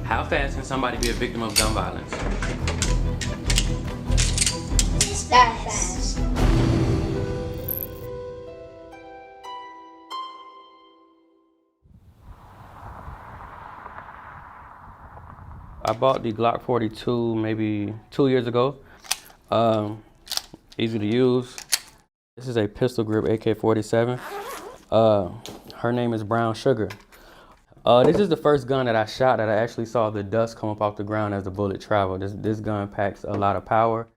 How fast can somebody be a victim of gun violence? That fast. I bought the Glock 42 maybe 2 years ago. Easy to use. This is a pistol grip AK-47. Her name is Brown Sugar. This is the first gun that I shot that I actually saw the dust come up off the ground as the bullet traveled. This gun packs a lot of power.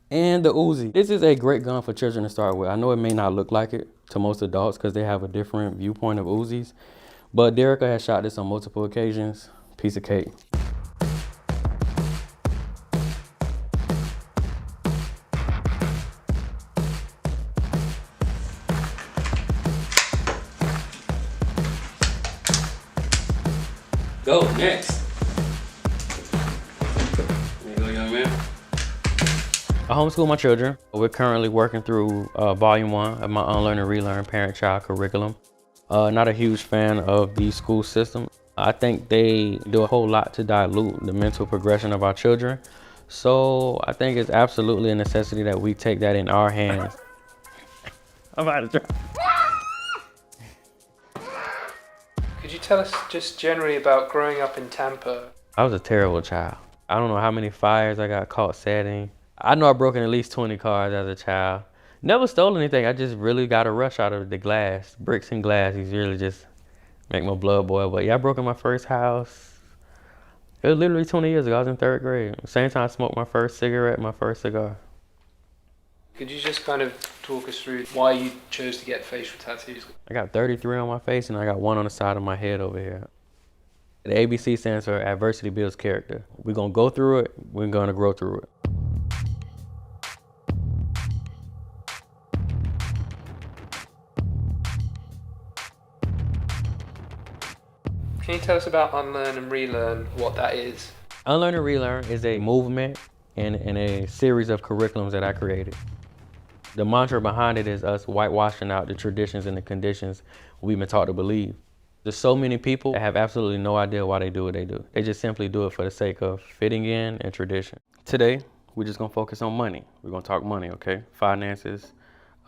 And the Uzi. This is a great gun for children to start with. I know it may not look like it to most adults because they have a different viewpoint of Uzis, but Derica has shot this on multiple occasions. Piece of cake. Go, next. There you go, young man. I homeschool my children. We're currently working through volume 1 of my Unlearn and Relearn parent-child curriculum. Not a huge fan of the school system. I think they do a whole lot to dilute the mental progression of our children. So I think it's absolutely a necessity that we take that in our hands. I'm about to try. Could you tell us just generally about growing up in Tampa? I was a terrible child. I don't know how many fires I got caught setting. I know I broke in at least 20 cars as a child. Never stole anything. I just really got a rush out of the glass. Bricks and glass, these really just make my blood boil. But yeah, I broke in my first house. It was literally 20 years ago. I was in 3rd grade. Same time I smoked my first cigarette, my first cigar. Could you just kind of talk us through why you chose to get facial tattoos? I got 33 on my face and I got 1 on the side of my head over here. The ABC stands for Adversity Builds Character. We're gonna go through it, we're gonna grow through it. Can you tell us about Unlearn and Relearn, what that is? Unlearn and Relearn is a movement and a series of curriculums that I created. The mantra behind it is us whitewashing out the traditions and the conditions we've been taught to believe. There's so many people that have absolutely no idea why they do what they do. They just simply do it for the sake of fitting in and tradition. Today, we're just gonna focus on money. We're gonna talk money, okay? Finances,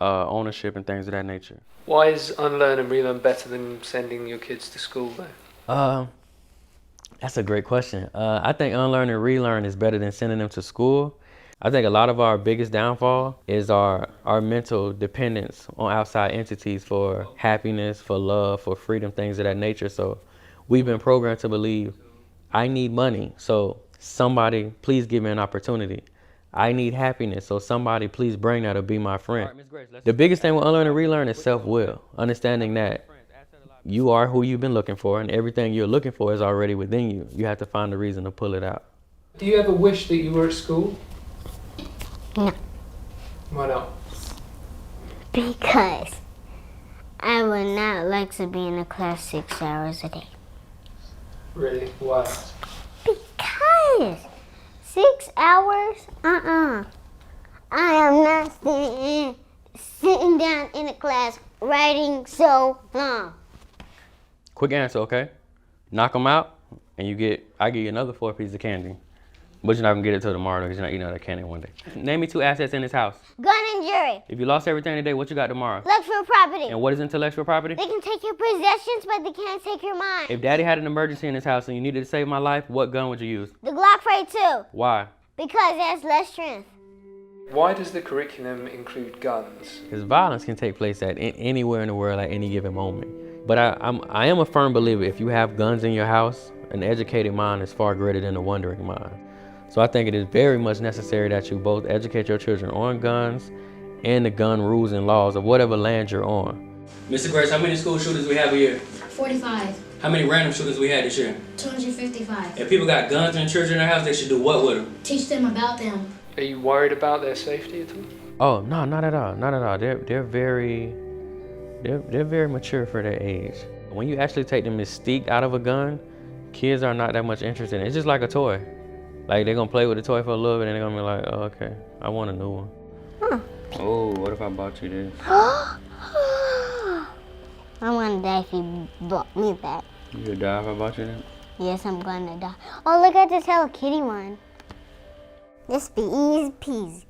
ownership, and things of that nature. Why is Unlearn and Relearn better than sending your kids to school though? That's a great question. I think Unlearn and Relearn is better than sending them to school. I think a lot of our biggest downfall is our mental dependence on outside entities for happiness, for love, for freedom, things of that nature. So we've been programmed to believe, I need money, so somebody please give me an opportunity. I need happiness, so somebody please bring that or be my friend. The biggest thing with Unlearn and Relearn is self-will, understanding that you are who you've been looking for and everything you're looking for is already within you. You have to find a reason to pull it out. Do you ever wish that you were at school? No. Why not? Because I would not like to be in a class 6 hours a day. Really? Why? Because 6 hours? I am not sitting down in a class writing so long. Quick answer, okay? Knock them out and I give you another 4 pieces of candy. But you're not gonna get it till tomorrow because you're not eating all that candy one day. Name me 2 assets in this house. Gun and jury. If you lost everything today, what you got tomorrow? Intellectual property. And what is intellectual property? They can take your possessions, but they can't take your mind. If daddy had an emergency in his house and you needed to save my life, what gun would you use? The Glock 42. Why? Because it has less strength. Why does the curriculum include guns? Because violence can take place at anywhere in the world at any given moment. But I am a firm believer if you have guns in your house, an educated mind is far greater than a wandering mind. So I think it is very much necessary that you both educate your children on guns and the gun rules and laws of whatever land you're on. Mr. Grace, how many school shooters we have a year? 45. How many random shooters we had this year? 255. If people got guns in church in their house, they should do what with them? Teach them about them. Are you worried about their safety at all? Oh, no, not at all, not at all. They're very mature for their age. When you actually take the mystique out of a gun, kids are not that much interested in it. It's just like a toy. Like, they're gonna play with the toy for a little bit and they're gonna be like, oh, okay, I want a new one. Huh. Oh, what if I bought you this? I'm gonna die if you bought me that. You would die if I bought you that? Yes, I'm gonna die. Oh, look at this Hello Kitty one. This be easy peasy.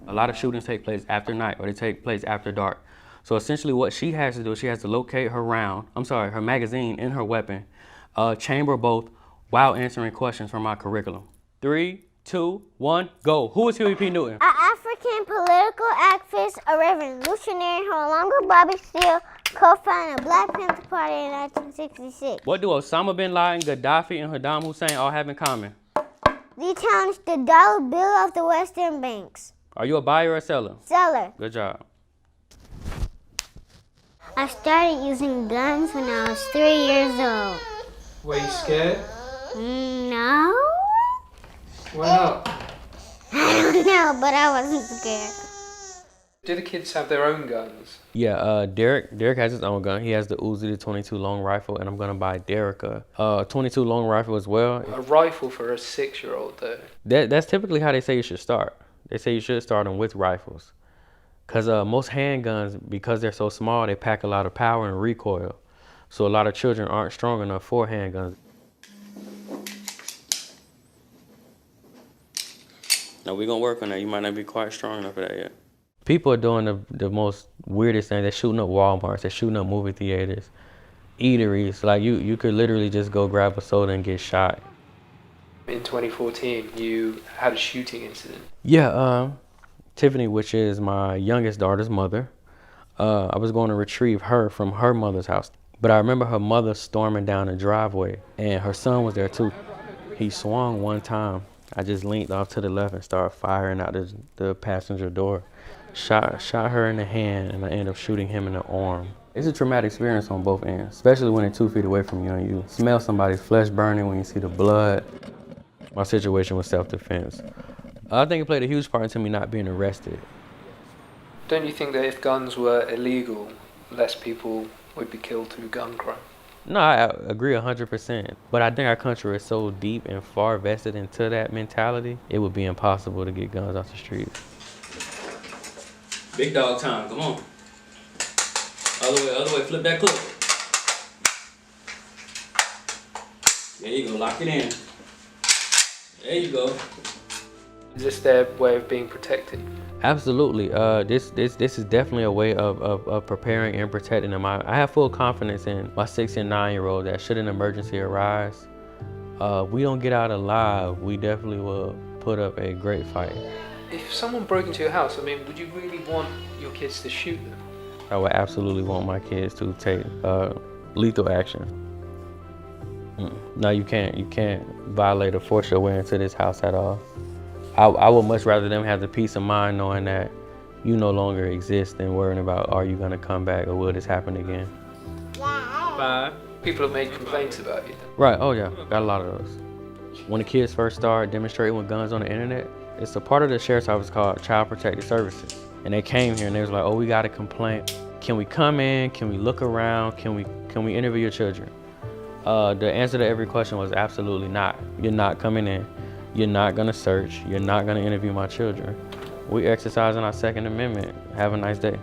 A lot of shootings take place after night or they take place after dark. So essentially what she has to do, she has to locate her magazine and her weapon, chamber both while answering questions from my curriculum. 3, 2, 1, go. Who is Huey P. Newton? An African political activist, a revolutionary who, along with Bobby Seale, co-founded the Black Panther Party in 1966. What do Osama bin Laden, Gaddafi, and Saddam Hussein all have in common? They challenged the dollar bill of the Western banks. Are you a buyer or a seller? Seller. Good job. I started using guns when I was 3 years old. Were you scared? No. Why not? I don't know, but I wasn't scared. Do the kids have their own guns? Yeah, Derek has his own gun. He has the Uzi, the 22 long rifle, and I'm gonna buy Derek a 22 long rifle as well. A rifle for a 6-year-old though. That's typically how they say you should start. They say you should start them with rifles. Cause most handguns, because they're so small, they pack a lot of power and recoil. So a lot of children aren't strong enough for handguns. Now we're gonna work on that. You might not be quite strong enough for that yet. People are doing the most weirdest things. They're shooting up Walmarts, they're shooting up movie theaters, eateries. Like you could literally just go grab a soda and get shot. In 2014, you had a shooting incident. Yeah, Tiffany, which is my youngest daughter's mother, I was going to retrieve her from her mother's house. But I remember her mother storming down the driveway, and her son was there too. He swung one time. I just leaned off to the left and started firing out the passenger door. Shot her in the hand, and I ended up shooting him in the arm. It's a traumatic experience on both ends, especially when they're 2 feet away from you and you smell somebody's flesh burning when you see the blood. My situation was self-defense. I think it played a huge part into me not being arrested. Don't you think that if guns were illegal, less people would be killed through gun crime? No, I agree 100%. But I think our country is so deep and far vested into that mentality, it would be impossible to get guns off the streets. Big dog time, come on. Other way, flip that clip. There you go, lock it in. There you go. Is this their way of being protected? Absolutely. This is definitely a way of preparing and protecting them. I have full confidence in my 6 and 9-year-old that should an emergency arise, we don't get out alive, we definitely will put up a great fight. If someone broke into your house, I mean, would you really want your kids to shoot them? I would absolutely want my kids to take lethal action. No, you can't violate or force your way into this house at all. I would much rather them have the peace of mind knowing that you no longer exist than worrying about, are you gonna come back or will this happen again? Bye. People have made complaints about you. Right, oh yeah, got a lot of those. When the kids first started demonstrating with guns on the internet, it's a part of the sheriff's office called Child Protective Services. And they came here and they was like, oh, we got a complaint. Can we come in? Can we look around? Can we interview your children? The answer to every question was absolutely not. You're not coming in. You're not gonna search. You're not gonna interview my children. We exercising our Second Amendment. Have a nice day.